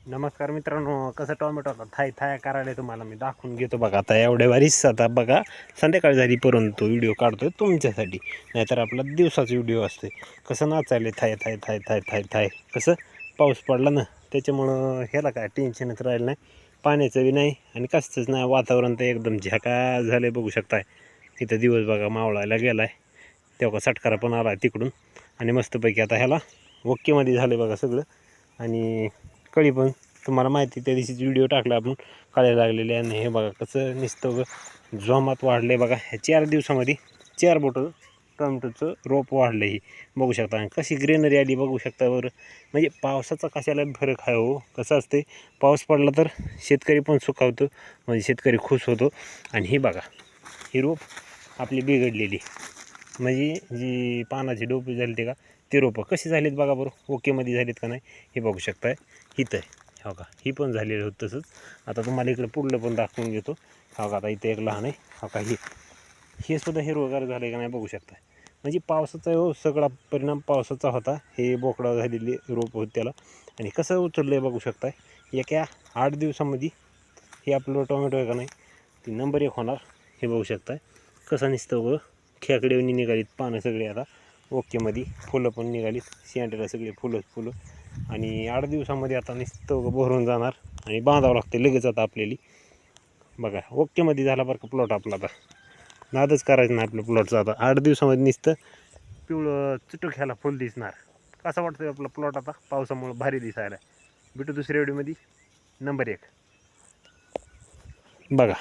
नमस्कार मित्रांनो, कसं टोमॅटो आता थाय करायला तुम्हाला मी दाखवून घेतो बघा. आता एवढ्या वारीच आता बघा संध्याकाळ झाली परंतु व्हिडिओ काढतोय तुमच्यासाठी, नाहीतर आपला दिवसाचा व्हिडिओ असते. कसं नाचायले थाय थाय थाय थाय थाय थाय, कसं पाऊस पडला ना त्याच्यामुळं ह्याला काय टेन्शनच राहिलं नाही, पाण्याचं बी नाही आणि कसंच नाही. वातावरण तर एकदम झकास झालं बघू शकताय. इथं दिवस बघा मावळायला गेला आहे, तेव्हा सटकारा पण आला तिकडून आणि मस्तपैकी आता ह्याला ओकेमध्ये झालं बघा सगळं. आणि कळी पण तुम्हाला माहिती त्या दिवशीच व्हिडिओ टाकला आपण, कळ्या लागलेले. आणि हे बघा कसं नुसतं जोमात वाढले बघा. ह्या 4 दिवसामध्ये 4 बोटं टोमॅटोचं रोप वाढलं ही बघू शकता. आणि कशी ग्रीनरी आली बघू शकता बरं. म्हणजे पावसाचा कशाला फरक आहे हो. कसं असते, पाऊस पडला तर शेतकरी पण सुखावतो, म्हणजे शेतकरी खुश होतो. आणि ही बघा ही रोप आपली बिघडलेली, म्हणजे जी पानाची डोपी झाली ते का ते रोपं कशी झालीत बघा बरं, ओकेमध्ये झालीत का नाही हे बघू शकताय. इथं आहे हो का, ही पण झालेली होतं तसंच. आता तुम्हाला इकडे पुढलं पण दाखवून घेतो. हो का, आता इथं एक लहान आहे हो का, हे सुद्धा हिरवगार झाले का नाही बघू शकताय. म्हणजे पावसाचा हो सगळा परिणाम पावसाचा होता. हे बोकडा झालेली रोप होत त्याला. आणि कसं उचललं आहे बघू शकताय. एका 8 दिवसामध्ये हे आपलं टोमॅटो आहे का नाही ती नंबर 1 होणार हे बघू शकताय. कसं नुसतं खेकडेवणी निघालीत पानं सगळे आता ओकेमध्ये, फुलं पण निघालीत शेंड्याला सगळे फुलं. आणि 8 दिवसामध्ये आता नुसतं भरून जाणार आणि बांधावं लागते लगेच आता आपल्याला. बघा ओकेमध्ये झाला बरं का प्लॉट आपला. आता नादच करायचं नाही आपल्या प्लॉटचा. आता 8 दिवसामध्ये नुसतं पिवळं चुटूक ह्याला फुल दिसणार. कसा वाटतोय आपला प्लॉट आता पावसामुळं भारी दिसायला. भेटू दुसऱ्या व्हिडिओमध्ये नंबर 1 बघा.